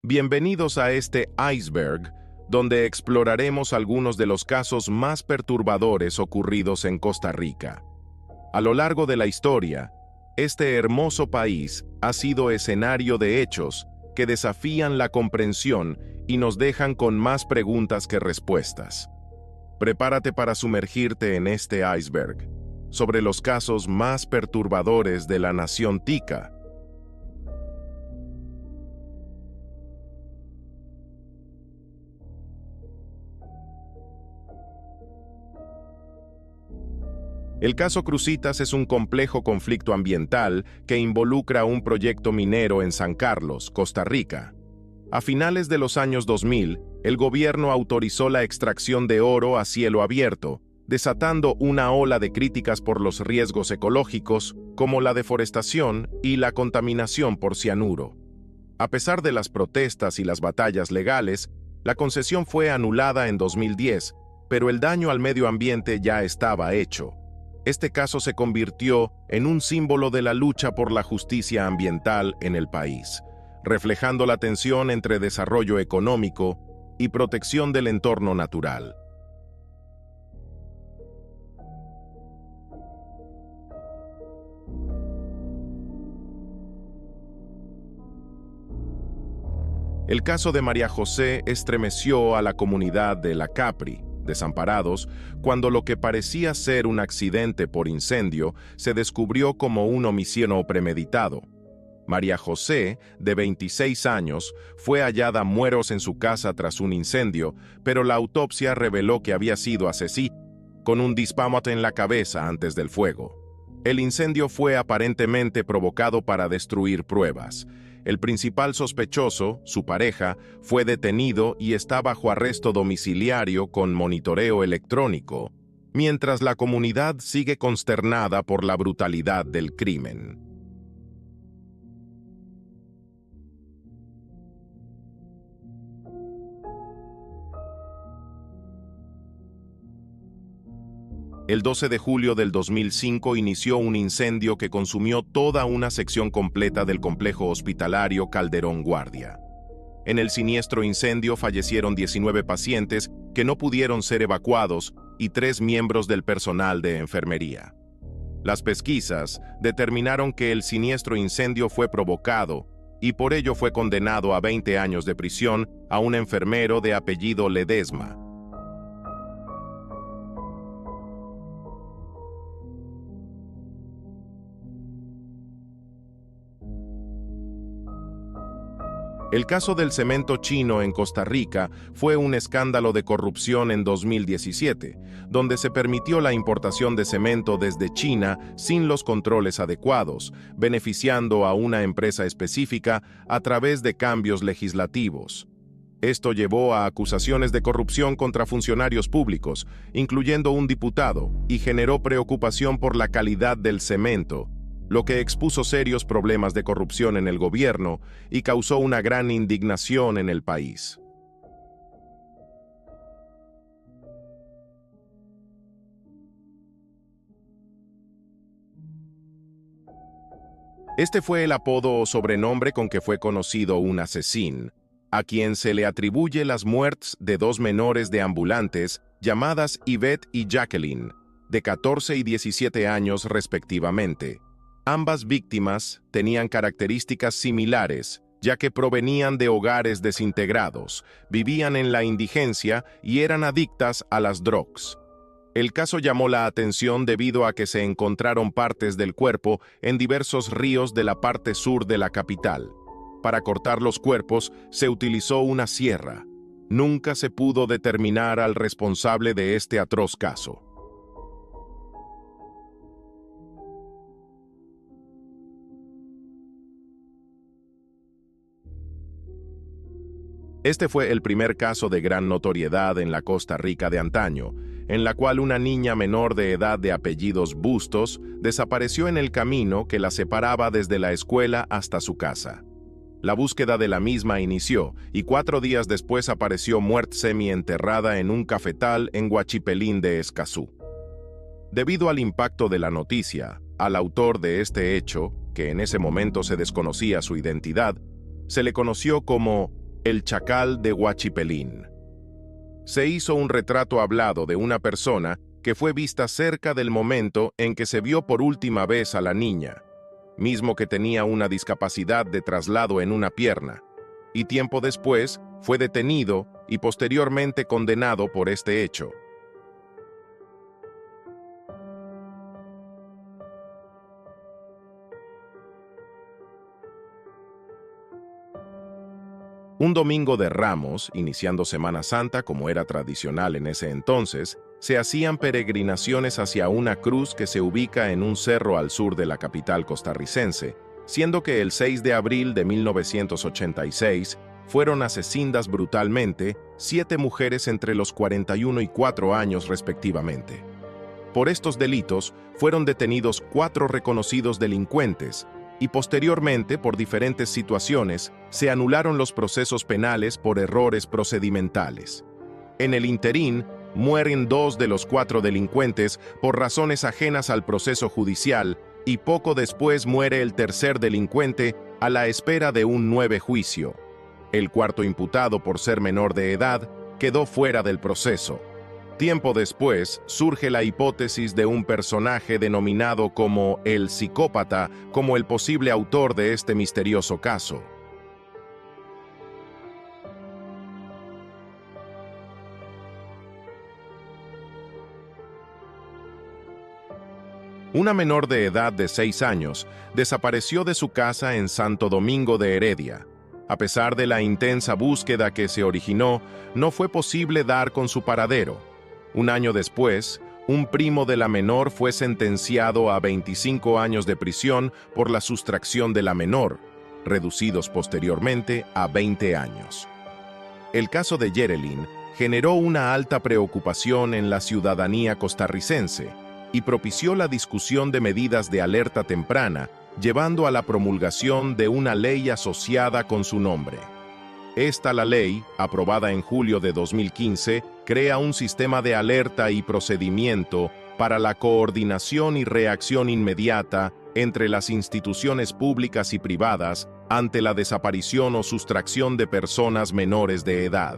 Bienvenidos a este iceberg, donde exploraremos algunos de los casos más perturbadores ocurridos en Costa Rica. A lo largo de la historia, este hermoso país ha sido escenario de hechos que desafían la comprensión y nos dejan con más preguntas que respuestas. Prepárate para sumergirte en este iceberg, sobre los casos más perturbadores de la nación tica. El caso Cruzitas es un complejo conflicto ambiental que involucra un proyecto minero en San Carlos, Costa Rica. A finales de los años 2000, el gobierno autorizó la extracción de oro a cielo abierto, desatando una ola de críticas por los riesgos ecológicos, como la deforestación y la contaminación por cianuro. A pesar de las protestas y las batallas legales, la concesión fue anulada en 2010, pero el daño al medio ambiente ya estaba hecho. Este caso se convirtió en un símbolo de la lucha por la justicia ambiental en el país, reflejando la tensión entre desarrollo económico y protección del entorno natural. El caso de María José estremeció a la comunidad de La Capri, Desamparados, cuando lo que parecía ser un accidente por incendio se descubrió como un homicidio premeditado. María José, de 26 años, fue hallada muertos en su casa tras un incendio, pero la autopsia reveló que había sido asesinada con un disparo en la cabeza antes del fuego. El incendio fue aparentemente provocado para destruir pruebas. El principal sospechoso, su pareja, fue detenido y está bajo arresto domiciliario con monitoreo electrónico, mientras la comunidad sigue consternada por la brutalidad del crimen. El 12 de julio del 2005 inició un incendio que consumió toda una sección completa del complejo hospitalario Calderón Guardia. En el siniestro incendio fallecieron 19 pacientes que no pudieron ser evacuados y 3 miembros del personal de enfermería. Las pesquisas determinaron que el siniestro incendio fue provocado y por ello fue condenado a 20 años de prisión a un enfermero de apellido Ledesma. El caso del cemento chino en Costa Rica fue un escándalo de corrupción en 2017, donde se permitió la importación de cemento desde China sin los controles adecuados, beneficiando a una empresa específica a través de cambios legislativos. Esto llevó a acusaciones de corrupción contra funcionarios públicos, incluyendo un diputado, y generó preocupación por la calidad del cemento, lo que expuso serios problemas de corrupción en el gobierno y causó una gran indignación en el país. Este fue el apodo o sobrenombre con que fue conocido un asesino, a quien se le atribuye las muertes de 2 menores de ambulantes llamadas Yvette y Jacqueline, de 14 y 17 años respectivamente. Ambas víctimas tenían características similares, ya que provenían de hogares desintegrados, vivían en la indigencia y eran adictas a las drogas. El caso llamó la atención debido a que se encontraron partes del cuerpo en diversos ríos de la parte sur de la capital. Para cortar los cuerpos se utilizó una sierra. Nunca se pudo determinar al responsable de este atroz caso. Este fue el primer caso de gran notoriedad en la Costa Rica de antaño, en la cual una niña menor de edad de apellidos Bustos desapareció en el camino que la separaba desde la escuela hasta su casa. La búsqueda de la misma inició y 4 días después apareció muerta semi-enterrada en un cafetal en Huachipelín de Escazú. Debido al impacto de la noticia, al autor de este hecho, que en ese momento se desconocía su identidad, se le conoció como El chacal de Huachipelín. Se hizo un retrato hablado de una persona que fue vista cerca del momento en que se vio por última vez a la niña, mismo que tenía una discapacidad de traslado en una pierna, y tiempo después fue detenido y posteriormente condenado por este hecho. Un domingo de Ramos, iniciando Semana Santa como era tradicional en ese entonces, se hacían peregrinaciones hacia una cruz que se ubica en un cerro al sur de la capital costarricense, siendo que el 6 de abril de 1986 fueron asesinadas brutalmente 7 mujeres entre los 41 y 4 años respectivamente. Por estos delitos fueron detenidos 4 reconocidos delincuentes, y posteriormente, por diferentes situaciones, se anularon los procesos penales por errores procedimentales. En el interín, mueren 2 de los 4 delincuentes por razones ajenas al proceso judicial y poco después muere el tercer delincuente a la espera de un nuevo juicio. El cuarto imputado, por ser menor de edad, quedó fuera del proceso. Tiempo después, surge la hipótesis de un personaje denominado como el psicópata como el posible autor de este misterioso caso. Una menor de edad de 6 años desapareció de su casa en Santo Domingo de Heredia. A pesar de la intensa búsqueda que se originó, no fue posible dar con su paradero. Un año después, un primo de la menor fue sentenciado a 25 años de prisión por la sustracción de la menor, reducidos posteriormente a 20 años. El caso de Yerelin generó una alta preocupación en la ciudadanía costarricense y propició la discusión de medidas de alerta temprana, llevando a la promulgación de una ley asociada con su nombre. La ley, aprobada en julio de 2015, crea un sistema de alerta y procedimiento para la coordinación y reacción inmediata entre las instituciones públicas y privadas ante la desaparición o sustracción de personas menores de edad.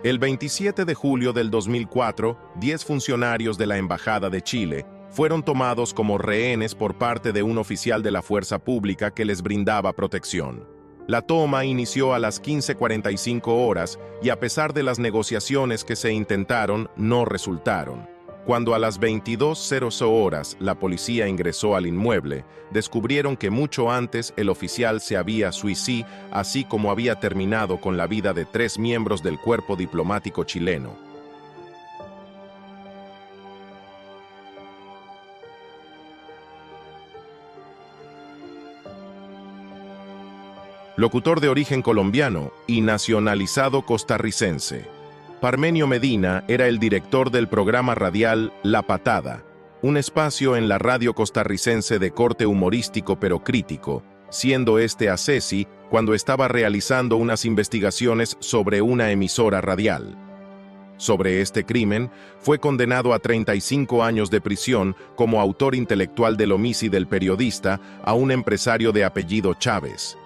El 27 de julio del 2004, 10 funcionarios de la Embajada de Chile fueron tomados como rehenes por parte de un oficial de la fuerza pública que les brindaba protección. La toma inició a las 15:45 horas y a pesar de las negociaciones que se intentaron, no resultaron. Cuando a las 22:00 horas la policía ingresó al inmueble, descubrieron que mucho antes el oficial se había suicidado, así como había terminado con la vida de 3 miembros del cuerpo diplomático chileno. Locutor de origen colombiano y nacionalizado costarricense, Parmenio Medina era el director del programa radial La Patada, un espacio en la radio costarricense de corte humorístico pero crítico, siendo este asesí cuando estaba realizando unas investigaciones sobre una emisora radial. Sobre este crimen, fue condenado a 35 años de prisión como autor intelectual del homicidio del periodista a un empresario de apellido Chávez.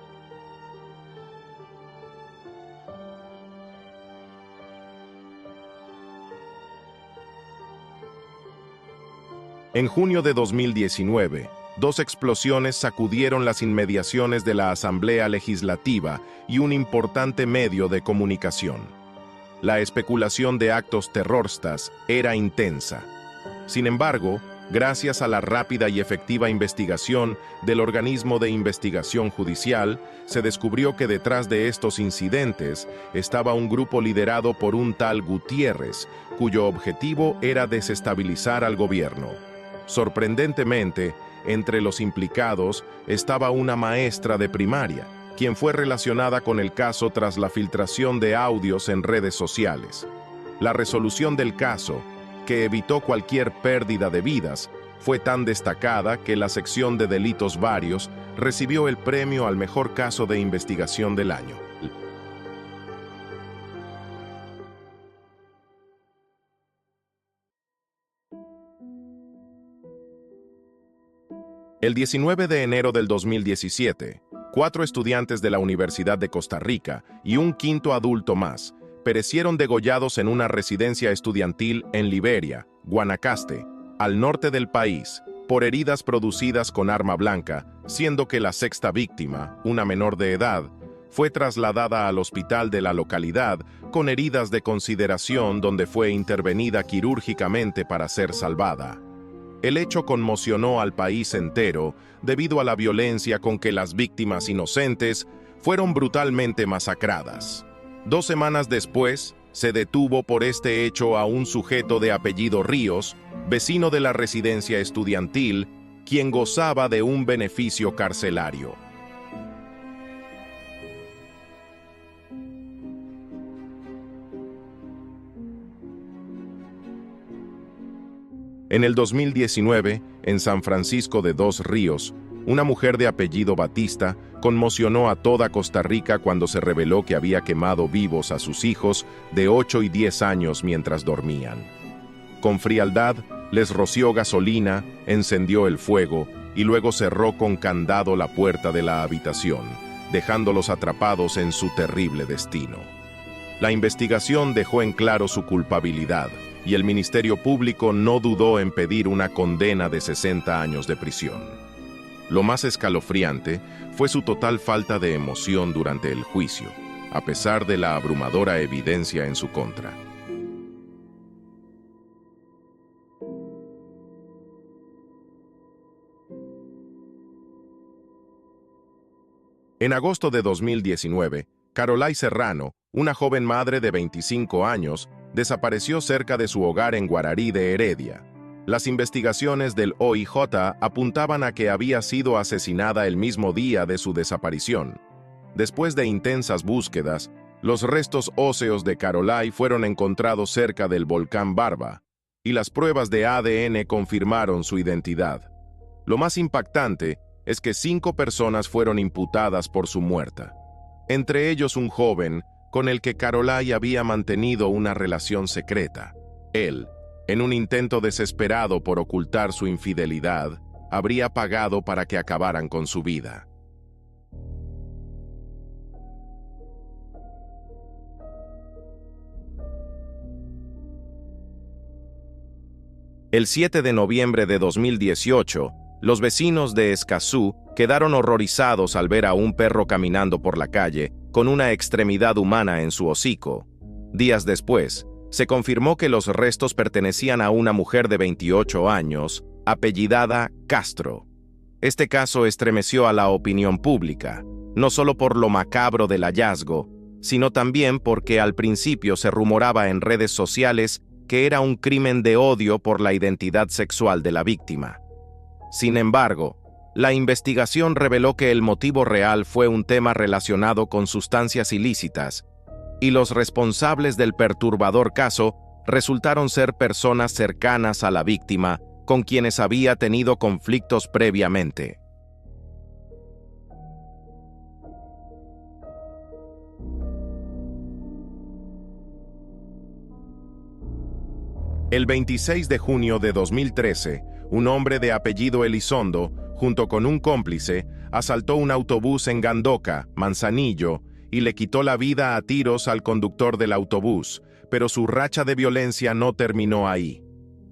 En junio de 2019, 2 explosiones sacudieron las inmediaciones de la Asamblea Legislativa y un importante medio de comunicación. La especulación de actos terroristas era intensa. Sin embargo, gracias a la rápida y efectiva investigación del organismo de investigación judicial, se descubrió que detrás de estos incidentes estaba un grupo liderado por un tal Gutiérrez, cuyo objetivo era desestabilizar al gobierno. Sorprendentemente, entre los implicados estaba una maestra de primaria, quien fue relacionada con el caso tras la filtración de audios en redes sociales. La resolución del caso, que evitó cualquier pérdida de vidas, fue tan destacada que la sección de delitos varios recibió el premio al mejor caso de investigación del año. El 19 de enero del 2017, 4 estudiantes de la Universidad de Costa Rica y un quinto adulto más perecieron degollados en una residencia estudiantil en Liberia, Guanacaste, al norte del país, por heridas producidas con arma blanca, siendo que la sexta víctima, una menor de edad, fue trasladada al hospital de la localidad con heridas de consideración donde fue intervenida quirúrgicamente para ser salvada. El hecho conmocionó al país entero debido a la violencia con que las víctimas inocentes fueron brutalmente masacradas. 2 semanas después, se detuvo por este hecho a un sujeto de apellido Ríos, vecino de la residencia estudiantil, quien gozaba de un beneficio carcelario. En el 2019, en San Francisco de Dos Ríos, una mujer de apellido Batista conmocionó a toda Costa Rica cuando se reveló que había quemado vivos a sus hijos de 8 y 10 años mientras dormían. Con frialdad, les roció gasolina, encendió el fuego y luego cerró con candado la puerta de la habitación, dejándolos atrapados en su terrible destino. La investigación dejó en claro su culpabilidad, y el Ministerio Público no dudó en pedir una condena de 60 años de prisión. Lo más escalofriante fue su total falta de emoción durante el juicio, a pesar de la abrumadora evidencia en su contra. En agosto de 2019, Carolay Serrano, una joven madre de 25 años, desapareció cerca de su hogar en Guararí de Heredia. Las investigaciones del OIJ apuntaban a que había sido asesinada el mismo día de su desaparición. Después de intensas búsquedas, los restos óseos de Carolay fueron encontrados cerca del volcán Barba, y las pruebas de ADN confirmaron su identidad. Lo más impactante es que 5 personas fueron imputadas por su muerte, entre ellos un joven con el que Carolay había mantenido una relación secreta. Él, en un intento desesperado por ocultar su infidelidad, habría pagado para que acabaran con su vida. El 7 de noviembre de 2018, los vecinos de Escazú quedaron horrorizados al ver a un perro caminando por la calle con una extremidad humana en su hocico. Días después, se confirmó que los restos pertenecían a una mujer de 28 años, apellidada Castro. Este caso estremeció a la opinión pública, no solo por lo macabro del hallazgo, sino también porque al principio se rumoraba en redes sociales que era un crimen de odio por la identidad sexual de la víctima. Sin embargo, la investigación reveló que el motivo real fue un tema relacionado con sustancias ilícitas, y los responsables del perturbador caso resultaron ser personas cercanas a la víctima con quienes había tenido conflictos previamente. El 26 de junio de 2013, un hombre de apellido Elizondo, junto con un cómplice, asaltó un autobús en Gandoca, Manzanillo, y le quitó la vida a tiros al conductor del autobús, pero su racha de violencia no terminó ahí.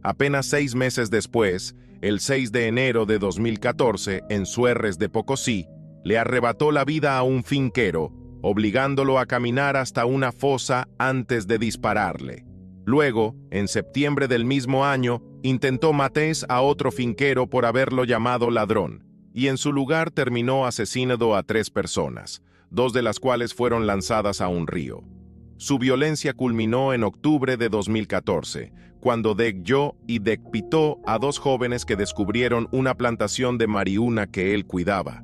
Apenas 6 meses después, el 6 de enero de 2014, en Suerres de Pocosí, le arrebató la vida a un finquero, obligándolo a caminar hasta una fosa antes de dispararle. Luego, en septiembre del mismo año, intentó matar a otro finquero por haberlo llamado ladrón, y en su lugar terminó asesinando a 3 personas, 2 de las cuales fueron lanzadas a un río. Su violencia culminó en octubre de 2014, cuando decapitó y decapitó a 2 jóvenes que descubrieron una plantación de marihuana que él cuidaba.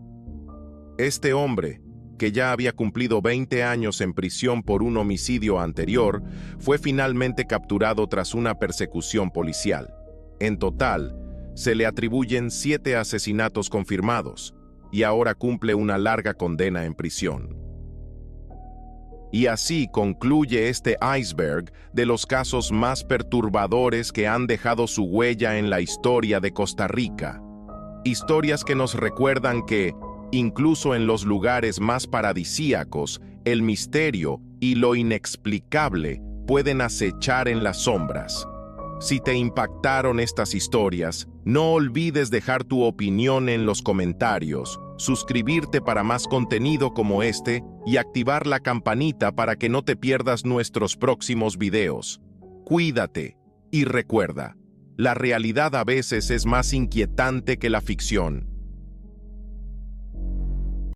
Este hombre, que ya había cumplido 20 años en prisión por un homicidio anterior, fue finalmente capturado tras una persecución policial. En total, se le atribuyen 7 asesinatos confirmados, y ahora cumple una larga condena en prisión. Y así concluye este iceberg de los casos más perturbadores que han dejado su huella en la historia de Costa Rica. Historias que nos recuerdan que, incluso en los lugares más paradisíacos, el misterio y lo inexplicable pueden acechar en las sombras. Si te impactaron estas historias, no olvides dejar tu opinión en los comentarios, suscribirte para más contenido como este y activar la campanita para que no te pierdas nuestros próximos videos. Cuídate y recuerda, la realidad a veces es más inquietante que la ficción.